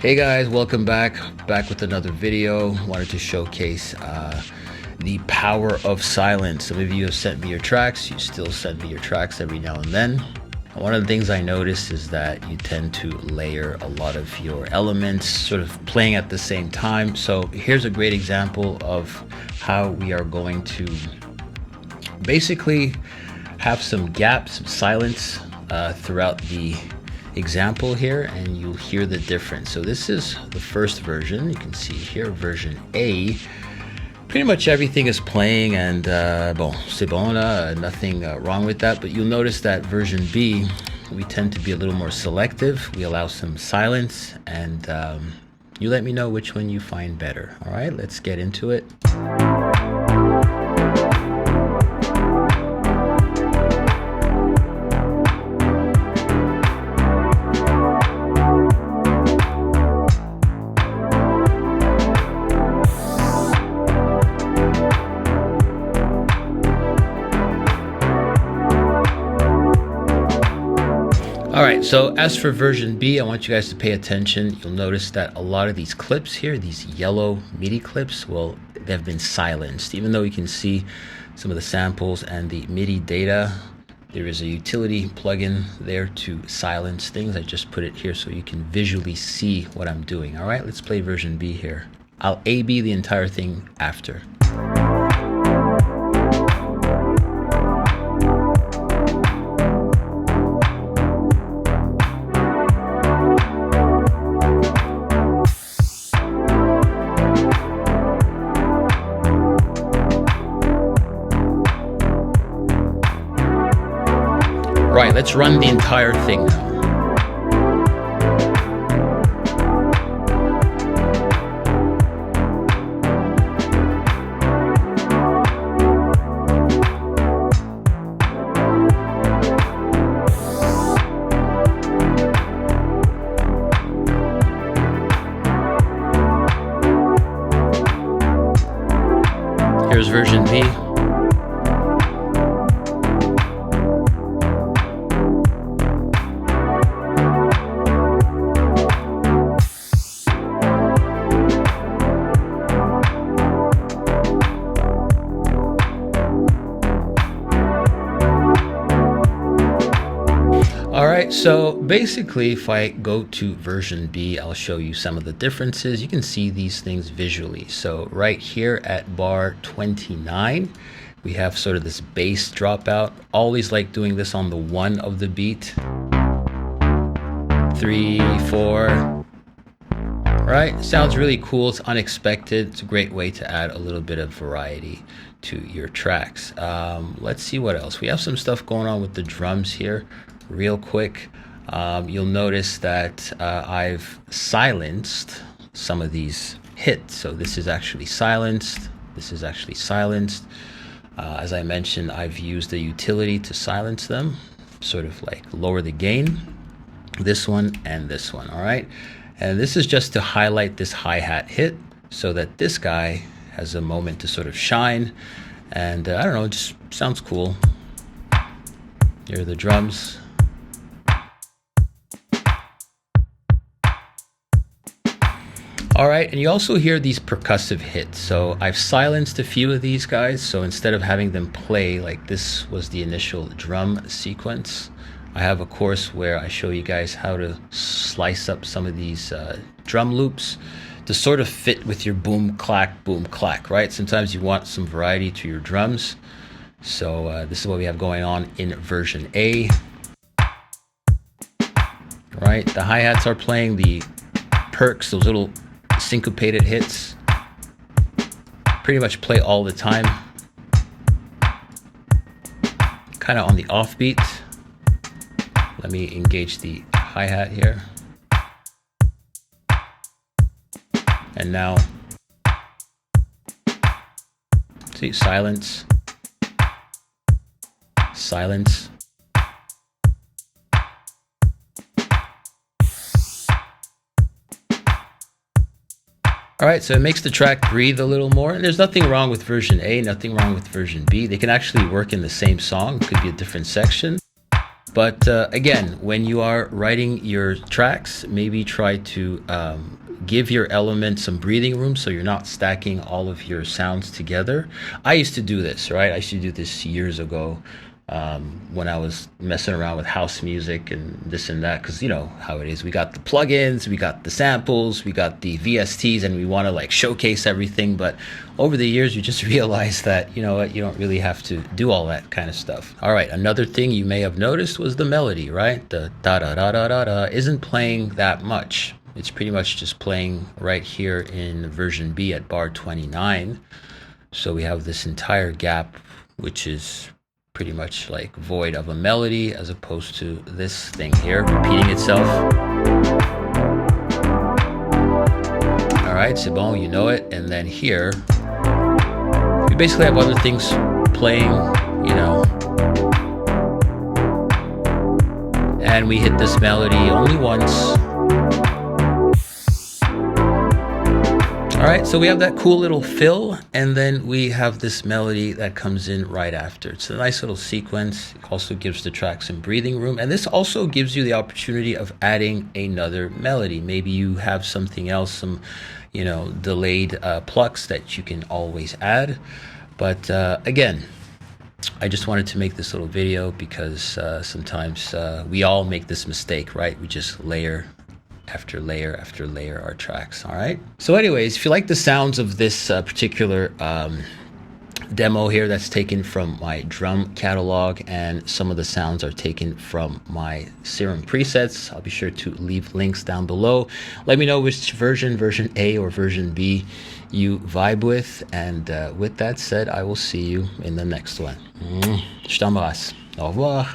Hey guys, welcome back with another video. Wanted to showcase the power of silence. Some of you have sent me your tracks. You still send me your tracks every now and then. One of the things I noticed is that you tend to layer a lot of your elements sort of playing at the same time. So here's a great example of how we are going to basically have some gaps, some silence throughout the example here, and you'll hear the difference. So this is the first version. You can see here version A. Pretty much everything is playing, and bon, c'est bon, nothing wrong with that. But you'll notice that version B, we tend to be a little more selective. We allow some silence, and you let me know which one you find better. All right, let's get into it. All right, so as for version B, I want you guys to pay attention. You'll notice that a lot of these clips here, these yellow MIDI clips, well, they've been silenced. Even though you can see some of the samples and the MIDI data, there is a utility plugin there to silence things. I just put it here so you can visually see what I'm doing. All right, let's play version B here. I'll A-B the entire thing after. Right, let's run the entire thing now. Here's version B. All right, so basically if I go to version B, I'll show you some of the differences. You can see these things visually. So right here at bar 29, we have sort of this bass dropout. Always like doing this on the 1 of the beat. 3, 4. Right, sounds really cool. It's unexpected. It's a great way to add a little bit of variety to your tracks. Let's see what else. We have some stuff going on with the drums here. Real quick, you'll notice that I've silenced some of these hits. So this is actually silenced. This is actually silenced. As I mentioned, I've used a utility to silence them, sort of like lower the gain. This one and this one, all right? And this is just to highlight this hi-hat hit so that this guy has a moment to sort of shine. And I don't know, it just sounds cool. Here are the drums. All right, and you also hear these percussive hits. So I've silenced a few of these guys. So instead of having them play, like this was the initial drum sequence, I have a course where I show you guys how to slice up some of these drum loops to sort of fit with your boom, clack, right? Sometimes you want some variety to your drums. So this is what we have going on in version A. Right, the hi-hats are playing, the perks, those little syncopated hits, pretty much play all the time, kind of on the offbeat. Let me engage the hi-hat here, and now see, silence, silence. All right, so it makes the track breathe a little more. And there's nothing wrong with version A, nothing wrong with version B. They can actually work in the same song. It could be a different section. But again, when you are writing your tracks, maybe try to give your elements some breathing room so you're not stacking all of your sounds together. I used to do this, right? I used to do this years ago when I was messing around with house music and this and that, because you know how it is. We got the plugins, we got the samples, we got the VSTs, and we want to like showcase everything. But over the years, you just realize that, you know what, you don't really have to do all that kind of stuff. All right, another thing you may have noticed was the melody, right? The da da da da da da isn't playing that much. It's pretty much just playing right here in version B at bar 29. So we have this entire gap, which is pretty much like void of a melody, as opposed to this thing here repeating itself. All right, c'est bon, you know it. And then here, we basically have other things playing, you know, and we hit this melody only once. All right, so we have that cool little fill, and then we have this melody that comes in right after. It's a nice little sequence. It also gives the track some breathing room, and this also gives you the opportunity of adding another melody. Maybe you have something else, some, you know, delayed plucks that you can always add. But again, I just wanted to make this little video because sometimes we all make this mistake, right? We just layer after layer after layer our tracks. All right, so anyways, if you like the sounds of this particular demo here, that's taken from my drum catalog, and some of the sounds are taken from my Serum presets. I'll be sure to leave links down below. Let me know which version A or version B you vibe with, and with that said, I will see you in the next one. Je t'embrasse. Au revoir.